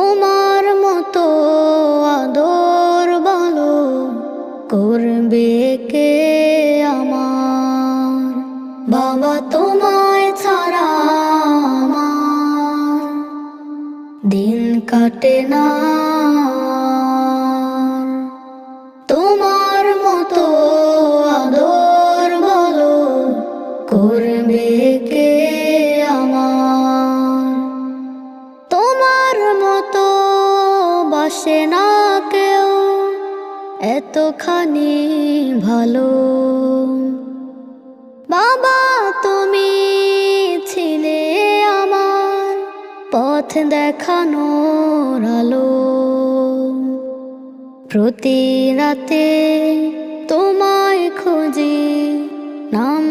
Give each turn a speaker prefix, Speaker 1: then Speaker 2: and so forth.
Speaker 1: তোমার মতো আদর বলো করবে কে আমার। বাবা তোমায় ছাড়া আমার দিন কাটে না। তোমার মতো আদর বলো করবে কে আমার। তোমার মতো বাসে না কেউ এতখানি ভালো। বাবা তুমি ছিলে আমার পথ দেখানোর আলো। প্রতি রাতে তোমায় খুঁজি, নাম